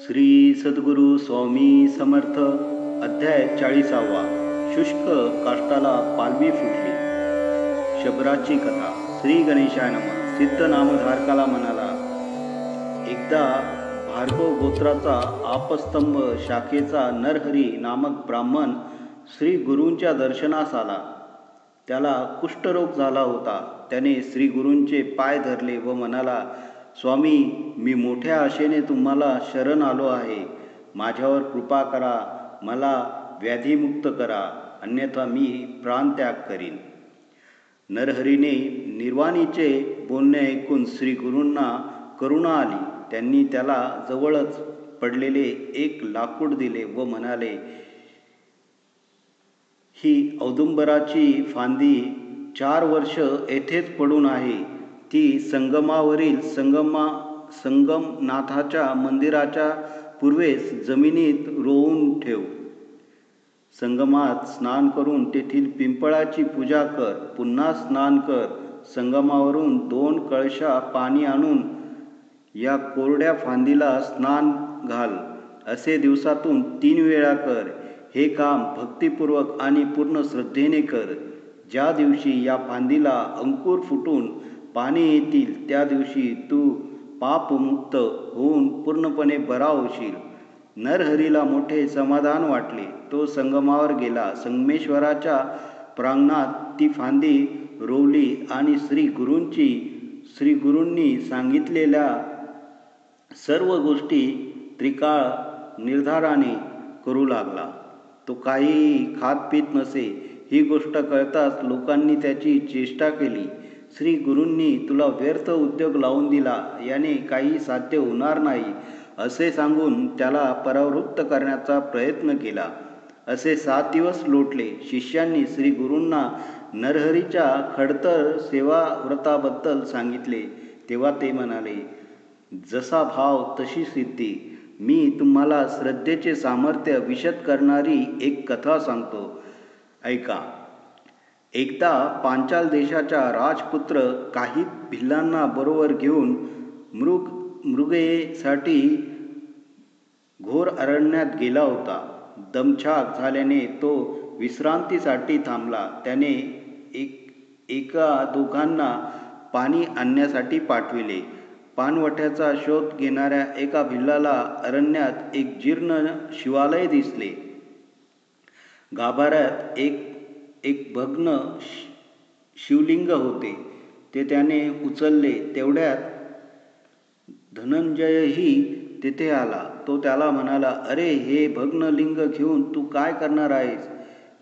श्री सद्गुरु स्वामी समर्थ. अध्याय 40वा. शुष्क काष्टाला पालवी फुटली. शबराची कथा. श्री गणेशाय नमः. सिद्ध नामधारकाला म्हणाला, एकदा भार्गव गोत्राचा आपस्तंभ शाखेचा नरहरी नामक ब्राह्मण श्री गुरूंच्या दर्शनास आला. त्याला कुष्ठरोग झाला होता. त्याने श्री गुरूंचे पाय धरले व म्हणाला, स्वामी, मी मोठ्या आशेने तुम्हाला शरण आलो आहे. माझ्यावर कृपा करा, मला व्याधीमुक्त करा, अन्यथा मी प्राणत्याग करीन. नरहरीने निर्वाणीचे बोलणे ऐकून श्री गुरूंना करुणा आली. त्यांनी त्याला जवळच पडलेले एक लाकूड दिले व म्हणाले, ही औदुंबराची फांदी 4 वर्ष येथेच पडून आहे. ती संगमावरील संगमनाथाच्या मंदिराच्या पूर्वेस जमिनीत रोवून ठेव. संगमात स्नान करून तेथील पिंपळाची पूजा कर. पुन्हा स्नान कर. संगमावरून 2 कळशा पाणी आणून या कोरड्या फांदीला स्नान घाल. असे दिवसातून 3 वेळा कर. हे काम भक्तिपूर्वक आणि पूर्ण श्रद्धेने कर. ज्या दिवशी या फांदीला अंकुर फुटून पाणी येतील त्या दिवशी तू पापमुक्त होऊन पूर्णपणे बरा होशील. नरहरीला मोठे समाधान वाटले. तो संगमावर गेला. संगमेश्वराच्या प्रांगणात ती फांदी रोवली आणि श्री गुरूंनी सांगितलेल्या सर्व गोष्टी त्रिकाळ निर्धाराने करू लागला. तो काहीही खात पीत नसे. ही गोष्ट कळताच लोकांनी त्याची चेष्टा केली. श्री गुरूंनी तुला व्यर्थ उद्योग लावून दिला, याने काही साध्य होणार नाही असे सांगून त्याला परावृत्त करण्याचा प्रयत्न केला. असे 7 दिवस लोटले. शिष्यांनी श्री गुरूंना नरहरीच्या खडतर सेवाव्रताबद्दल सांगितले. तेव्हा ते म्हणाले, जसा भाव तशी सिद्धी. मी तुम्हाला श्रद्धेचे सामर्थ्य विशद करणारी एक कथा सांगतो, ऐका. एकदा पांचाल देशाचा राजपुत्र काही भिल्लांना बरोबर घेऊन मृगयेसाठी घोर अरण्यात गेला होता. दमछाक झाल्याने तो विश्रांतीसाठी थांबला. त्याने एका दोघांना पाणी आणण्यासाठी पाठविले. पाणवठ्याचा शोध घेणाऱ्या एका भिल्लाला अरण्यात एक जीर्ण शिवालय दिसले. गाभाऱ्यात एक भग्न शिवलिंग होते. ते त्याने उचलले. तेवढ्यात धनंजयही तेथे आला. तो त्याला म्हणाला, अरे, हे भग्न लिंग घेऊन तू काय करणार आहेस?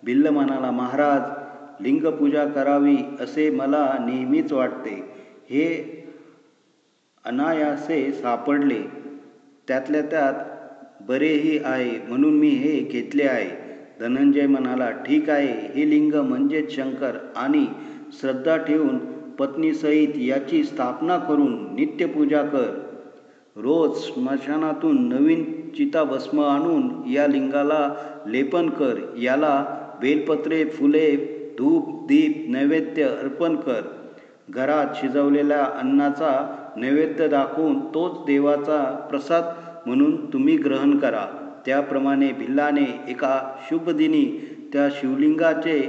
भिल्ल म्हणाला, महाराज, लिंगपूजा करावी असे मला नेहमीच वाटते. हे अनायासे सापडले. त्यातल्या त्यात बरेही आहे, म्हणून मी हे घेतले आहे. धनंजय म्हणाला, ठीक आहे. हे लिंग म्हणजेच शंकर, आणि श्रद्धा ठेवून पत्नीसहित याची स्थापना करून नित्यपूजा कर. रोज स्मशानातून नवीन चिताभस्म आणून या लिंगाला लेपन कर. याला बेलपत्रे, फुले, धूप, दीप, नैवेद्य अर्पण कर. घरात शिजवलेल्या अन्नाचा नैवेद्य दाखवून तोच देवाचा प्रसाद म्हणून तुम्ही ग्रहण करा. त्याप्रमाणे भिल्लाने एका शुभदिनी त्या शिवलिंगाचे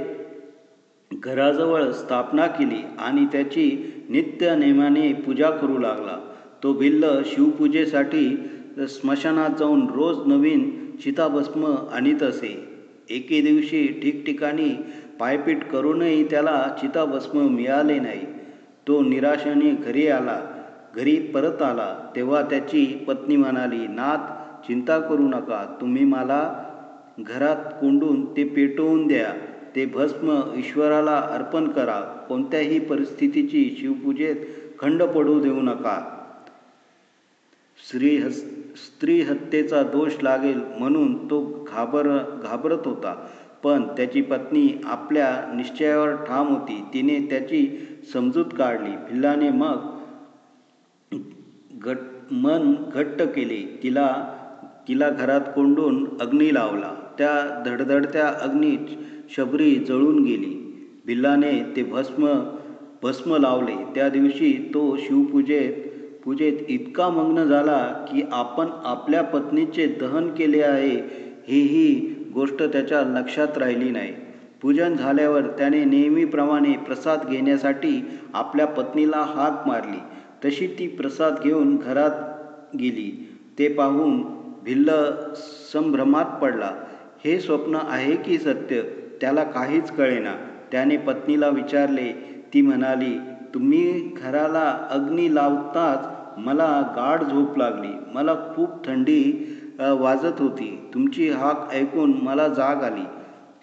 घराजवळ स्थापना केली आणि त्याची नित्य नेमाने पूजा करू लागला. तो भिल्ल शिवपूजेसाठी स्मशानात जाऊन रोज नवीन चिताभस्म आणीत असे. एके दिवशी ठिकठिकाणी पायपीट करूनही त्याला चिताभस्म मिळाले नाही. तो निराशेने घरी परत आला. तेव्हा त्याची पत्नी म्हणाली, नाथ, चिंता करू नका. तुम्ही मला घरात कोंडून ते पेटवून द्या. ते भस्म ईश्वराला अर्पण करा. कोणत्याही परिस्थितीची शिवपूजेत खंड पडू देऊ नका. स्त्री हत्येचा दोष लागेल म्हणून तो घाबरत होता. पण त्याची पत्नी आपल्या निश्चयावर ठाम होती. तिने त्याची समजूत काढली. भिल्लाने मग मन घट्ट केले. तिला घरात कोंडून अग्नी लावला. त्या धडधडत्या अग्नीत शबरी जळून गेली. भिल्लाने ते भस्म लावले. त्या दिवशी तो शिवपूजेत पूजेत इतका मग्न झाला की आपण आपल्या पत्नीचे दहन केले आहे ही गोष्ट त्याच्या लक्षात राहिली नाही. पूजन झाल्यावर त्याने नेहमीप्रमाणे प्रसाद घेण्यासाठी आपल्या पत्नीला हाक मारली. तशी ती प्रसाद घेऊन घरात गेली. ते पाहून भिल्ल संभ्रमात पडला. हे स्वप्न आहे की सत्य त्याला काहीच कळेना. त्याने पत्नीला विचारले. ती म्हणाली, तुम्ही घराला अग्नी लावताच मला गाढ झोप लागली. मला खूप थंडी वाजत होती. तुमची हाक ऐकून मला जाग आली.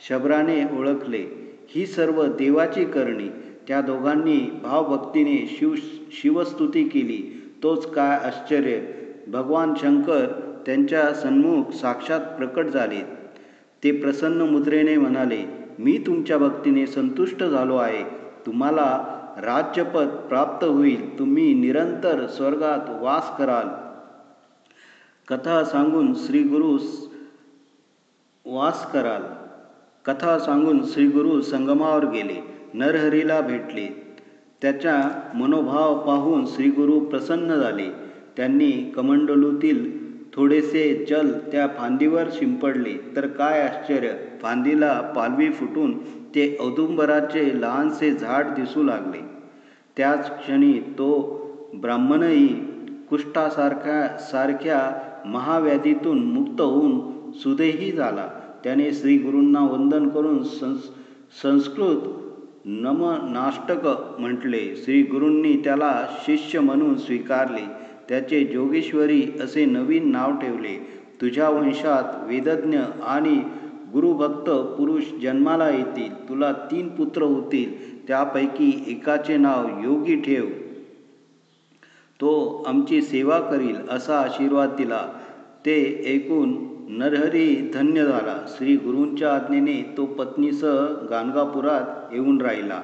शबराने ओळखले, ही सर्व देवाची करणी. त्या दोघांनी भावभक्तीने शिवस्तुती केली. तोच काय आश्चर्य, भगवान शंकर त्यांच्या सन्मुख साक्षात प्रकट झाले. ते प्रसन्न मुद्रेने म्हणाले, मी तुमच्या भक्तीने संतुष्ट झालो आहे. तुम्हाला राज्यपद प्राप्त होईल. तुम्ही निरंतर स्वर्गात वास कराल. कथा सांगून श्री गुरु संगमावर गेले. नरहरीला भेटले. त्याचा मनोभाव पाहून श्रीगुरु प्रसन्न झाले. त्यांनी कमंडलूतील थोडेसे जल त्या फांदीवर शिंपडले तर काय आश्चर्य, फांदीला पालवी फुटून ते औदुंबराचे लहानसे झाड दिसू लागले. त्याच क्षणी तो ब्राह्मणही कुष्ठासारख्या महाव्याधीतून मुक्त होऊन सुदेही झाला. त्याने श्रीगुरूंना वंदन करून संस्कृत नमनाष्टक म्हटले. श्रीगुरूंनी त्याला शिष्य म्हणून स्वीकारले. त्याचे जोगेश्वरी असे नवीन नाव ठेवले. तुझ्या वंशात वेदज्ञ आणि गुरुभक्त पुरुष जन्माला येतील. तुला 3 पुत्र होतील. त्यापैकी एकाचे नाव योगी ठेव. तो आमची सेवा करील असा आशीर्वाद दिला. ते ऐकून नरहरी धन्य झाला. श्री गुरूंच्या आज्ञेने तो पत्नीसह गाणगापुरात येऊन राहिला.